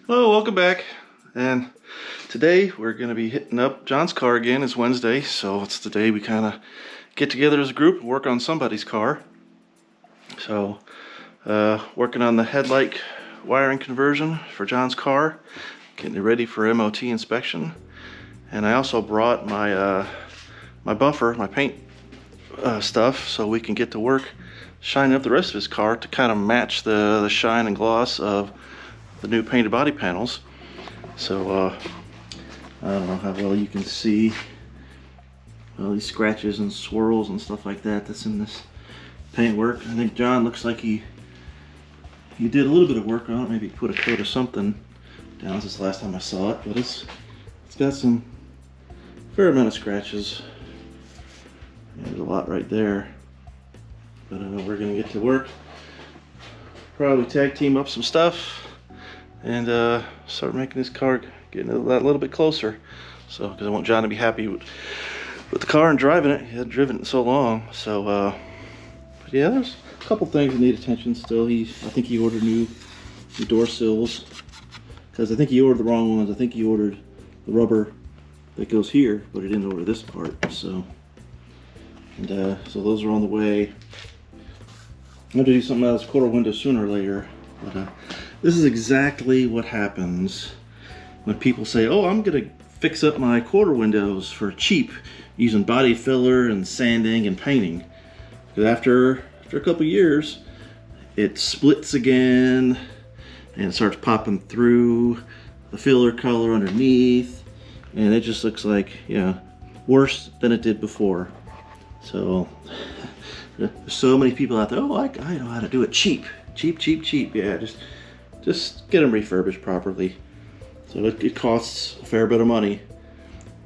Hello, welcome back. And today we're going to be hitting up John's car again. It's Wednesday, so it's the day we kind of get together as a group and work on somebody's car. So, working on the headlight wiring conversion for John's car, getting it ready for MOT inspection. And I also brought my my bumper, my paint stuff, so we can get to work shining up the rest of his car to kind of match the shine and gloss of the new painted body panels. So I don't know how well you can see all these scratches and swirls and stuff like that that's in this paint work. I think John looks like he did a little bit of work on it, maybe put a coat of something down since the last time I saw it, but it's got some fair amount of scratches. There's a lot right there, but we're gonna get to work, probably tag team up some stuff and start making this car getting a little bit closer. So, because I want John to be happy with the car and driving it. He hadn't driven it in so long. So, but yeah, there's a couple things that need attention still. I think he ordered new door sills, because I think he ordered the wrong ones. I think he ordered the rubber that goes here, but he didn't order this part. So, and so those are on the way. I'm gonna do something else, quarter window sooner or later. But this is exactly what happens when people say, oh, I'm gonna fix up my quarter windows for cheap using body filler and sanding and painting. Because after a couple years, it splits again and it starts popping through the filler color underneath, and it just looks like, worse than it did before. So there's so many people out there, oh, I know how to do it cheap. Yeah, just get them refurbished properly. So it costs a fair bit of money,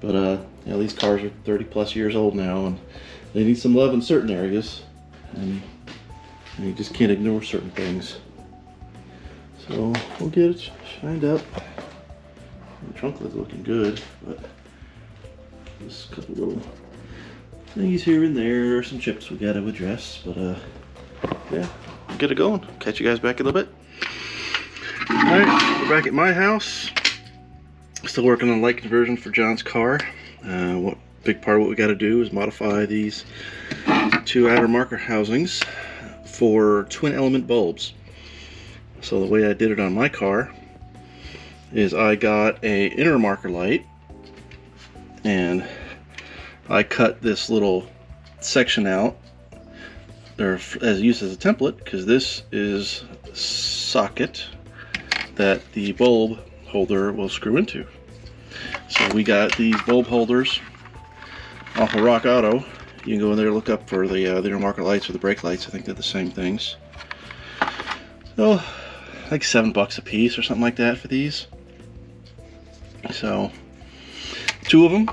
but these cars are 30 plus years old now, and they need some love in certain areas, and you just can't ignore certain things. So we'll get it shined up. The trunk lid's looking good, but just a couple little things here and there, some chips we gotta address, but yeah, we'll get it going. Catch you guys back in a little bit. Alright, we're back at my house. Still working on light conversion for John's car. What big part of what we got to do is modify these two outer marker housings for twin element bulbs. So the way I did it on my car is I got a inner marker light, and I cut this little section out, or as used as a template, because this is the socket that the bulb holder will screw into. So we got these bulb holders off of Rock Auto. You can go in there and look up for the inner marker lights or the brake lights. I think they're the same things. So like $7 a piece or something like that for these. So 2 of them,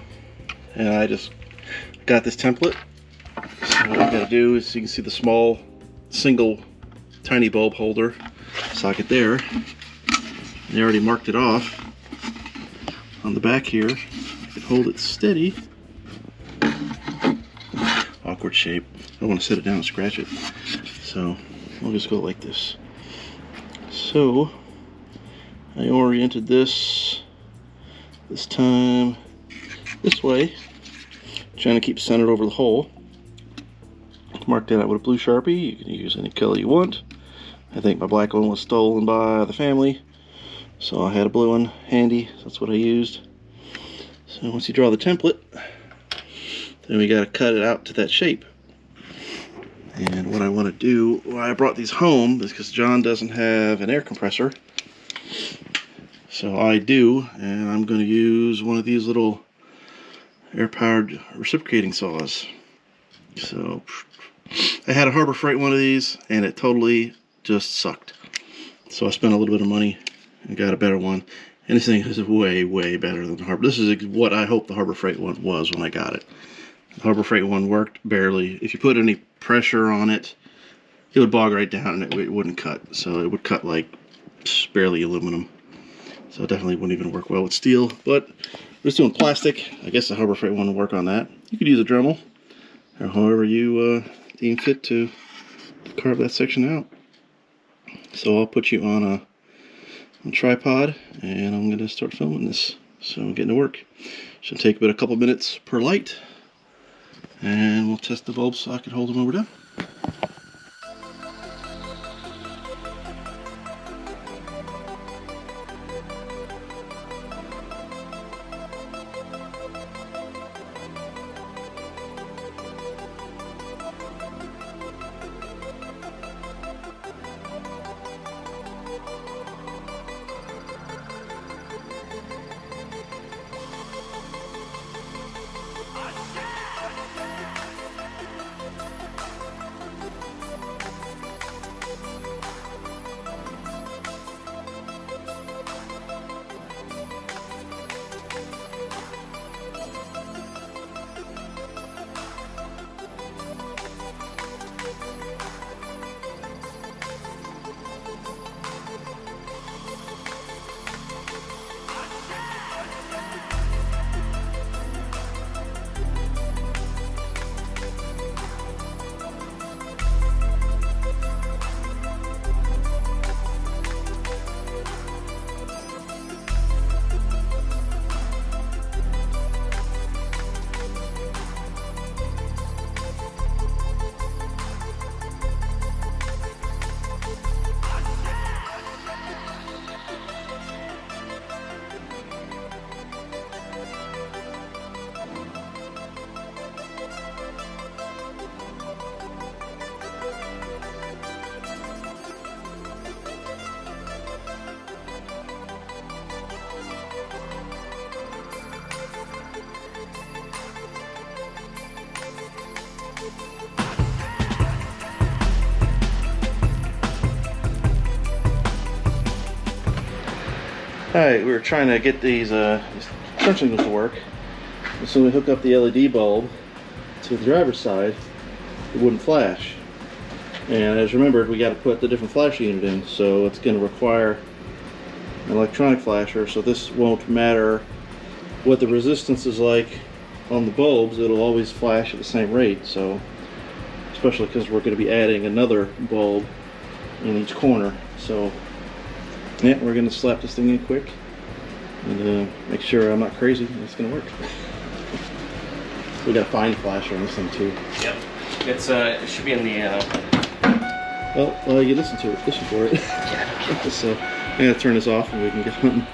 and I just got this template. So what I gotta do is, you can see the small single tiny bulb holder socket there. They already marked it off on the back here. I can hold it steady. Awkward shape. I don't want to set it down and scratch it. So we'll just go like this. So I oriented this time this way, trying to keep centered over the hole. Mark that out with a blue Sharpie. You can use any color you want. I think my black one was stolen by the family, so I had a blue one handy, so that's what I used. So once you draw the template, then we got to cut it out to that shape. And what I want to do, why I brought these home, is because John doesn't have an air compressor. So I do, and I'm going to use one of these little air-powered reciprocating saws. So I had a Harbor Freight one of these, and it totally just sucked. So I spent a little bit of money and got a better one. And this thing is way, way better than the Harbor. This is what I hoped the Harbor Freight one was when I got it. The Harbor Freight one worked barely. If you put any pressure on it, it would bog right down and it wouldn't cut. So it would cut like barely aluminum. So it definitely wouldn't even work well with steel. But we're just doing plastic. I guess the Harbor Freight one would work on that. You could use a Dremel, or however you deem fit to carve that section out. So I'll put you on on tripod, and I'm going to start filming this. So I'm getting to work. Should take about a couple minutes per light, and we'll test the bulbs so I can hold them when we're done. Alright, we were trying to get these turn signals to work. So we hook up the LED bulb to the driver's side, it wouldn't flash. And as remembered, we got to put the different flash unit in, so it's going to require an electronic flasher. So this won't matter what the resistance is like on the bulbs, it'll always flash at the same rate. So especially because we're going to be adding another bulb in each corner. So yeah, we're going to slap this thing in quick and make sure I'm not crazy and it's going to work. So we got to find a flasher on this thing too. Yep, it should be in the. Well, you listen to it, listen for it. Yeah. So I'm going to turn this off and we can get hunting.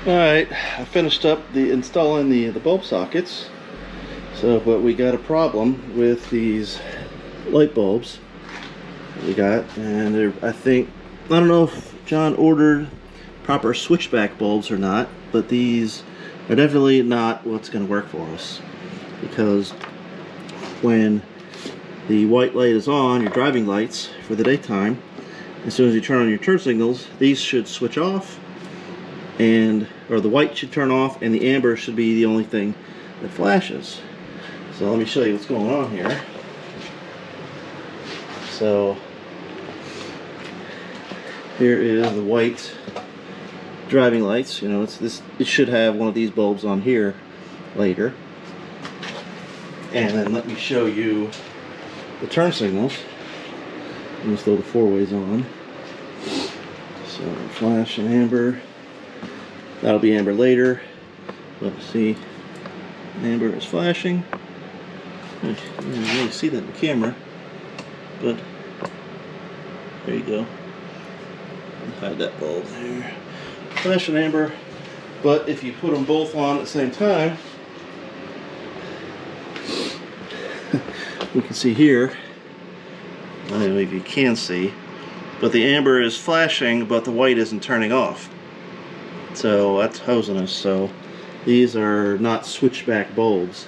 Alright, I finished up installing the bulb sockets. But we got a problem with these light bulbs that we got, and I don't know if John ordered proper switchback bulbs or not, but these are definitely not what's going to work for us, because when the white light is on, your driving lights for the daytime, as soon as you turn on your turn signals, these should switch off, or the white should turn off, and the amber should be the only thing that flashes. So let me show you what's going on here. So here is the white driving lights. You know, it should have one of these bulbs on here later. And then let me show you the turn signals. I'm going to throw the 4-ways on. So flash and amber. That'll be amber later. But see, amber is flashing. You can't really see that in the camera, but there you go. Hide that bulb there. Flash and amber, but if you put them both on at the same time, we can see here. I don't know if you can see, but the amber is flashing, but the white isn't turning off. So that's hosing us. So these are not switchback bulbs,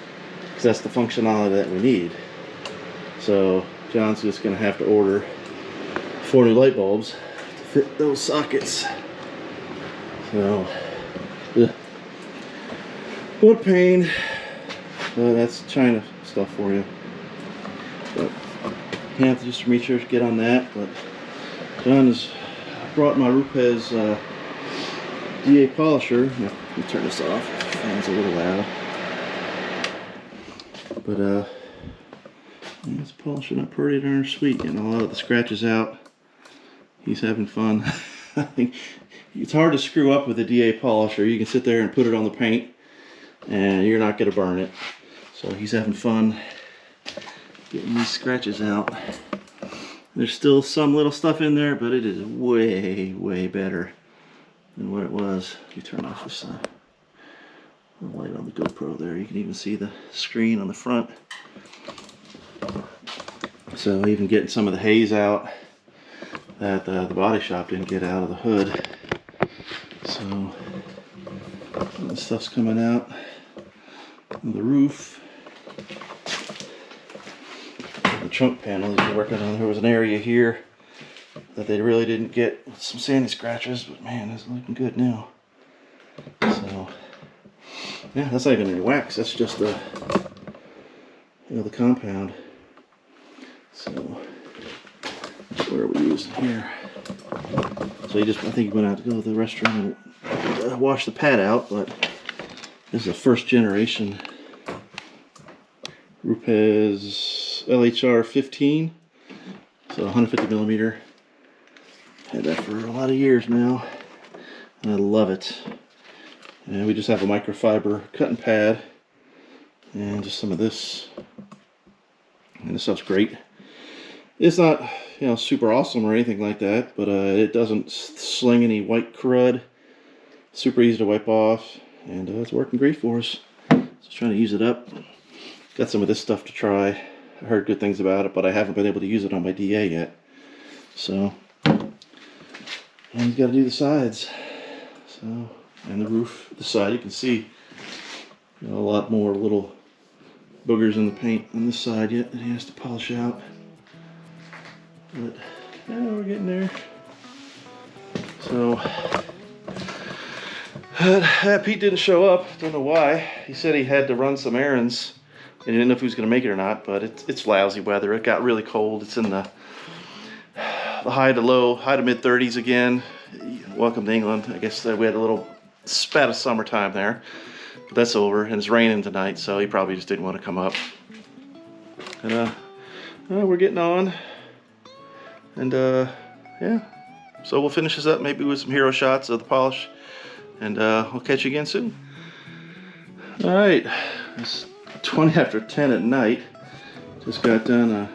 because that's the functionality that we need. So John's just gonna have to order 4 new light bulbs to fit those sockets. So, ugh. What a pain. That's China stuff for you. But you have to just make sure to get on that. But John has brought my Rupes DA polisher. Let me turn this off. The fan's a little loud. But it's polishing up pretty darn sweet, getting a lot of the scratches out. He's having fun. I think it's hard to screw up with a DA polisher. You can sit there and put it on the paint and you're not going to burn it. So he's having fun getting these scratches out. There's still some little stuff in there, but it is way, way better than what it was. You turn off this the light on the GoPro there. You can even see the screen on the front. So even getting some of the haze out that the body shop didn't get out of the hood. So this stuff's coming out on the roof. The trunk panel he's been working on. There was an area here that they really didn't get some sandy scratches, but man, it's looking good now. So yeah, that's not even any wax. That's just the the compound. So what are we using here? So I think he went out to go to the restroom and wash the pad out, but this is a first generation Rupes LHR 15, so 150 millimeter. Had that for a lot of years now, and I love it. And we just have a microfiber cutting pad and just some of this, and this stuff's great. It's not super awesome or anything like that, but it doesn't sling any white crud. Super easy to wipe off, and it's working great for us. Just trying to use it up. Got some of this stuff to try. I heard good things about it, but I haven't been able to use it on my DA yet. So, and you got to do the sides. So, and the roof, the side, you can see a lot more little boogers in the paint on this side yet that he has to polish out. But yeah, we're getting there. So Pete didn't show up. Don't know why. He said he had to run some errands. He didn't know if he was going to make it or not. But it's lousy weather. It got really cold. It's in the high to mid 30s again. Welcome to England. I guess we had a little spat of summertime there, but that's over. And it's raining tonight, so he probably just didn't want to come up. And we're getting on. And yeah, so we'll finish this up maybe with some hero shots of the polish, and we'll catch you again soon. All right, it's 20 after 10 at night. Just got done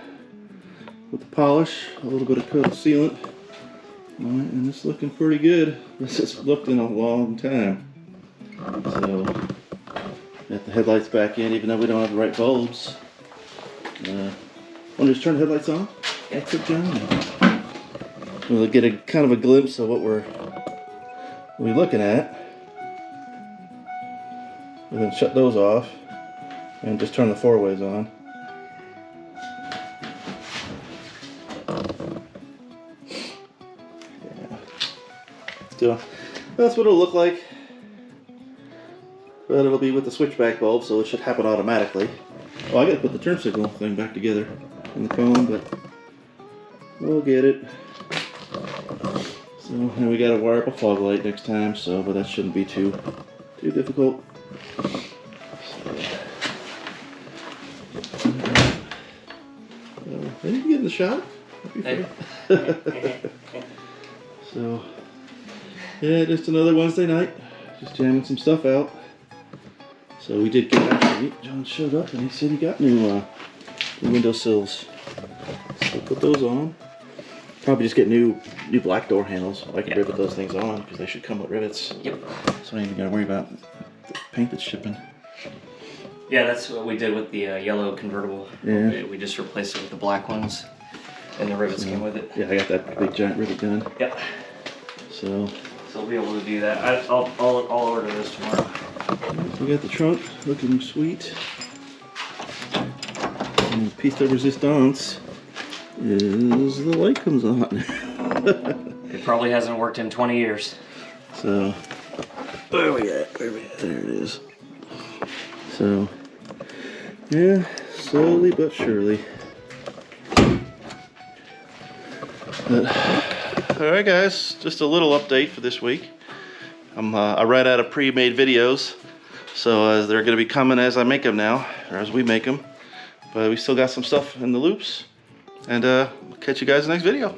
with the polish, a little bit of coat of sealant. All right, and it's looking pretty good. This has looked in a long time. So got the headlights back in, even though we don't have the right bulbs. Want to just turn the headlights on? Yeah, good job. We'll get a kind of a glimpse of what we're looking at. And then shut those off and just turn the four-ways on. Yeah. So that's what it'll look like. But it'll be with the switchback bulb, so it should happen automatically. Oh, I gotta put the turn signal thing back together in the cone, but we'll get it. So, and we gotta wire up a fog light next time, so but that shouldn't be too difficult. So, ready to get in the shot? So, yeah, just another Wednesday night, just jamming some stuff out. So we did get John showed up and he said he got new windowsills. So put those on. Probably just get new black door handles. I can rivet those things on because they should come with rivets. Yep. So I ain't even gotta worry about the paint that's shipping. Yeah, that's what we did with the yellow convertible. Yeah. We just replaced it with the black ones, and the rivets came with it. Yeah, I got that big giant rivet gun. Yep. So we'll be able to do that. I'll order this tomorrow. We got the trunk looking sweet. And piece de resistance. is the light comes on. It probably hasn't worked in 20 years. So, where are we at? There it is. So, yeah, slowly but surely. Alright guys, just a little update for this week. I ran out of pre-made videos, so they're going to be coming as I make them now, or as we make them. But we still got some stuff in the loops, and we'll catch you guys in the next video.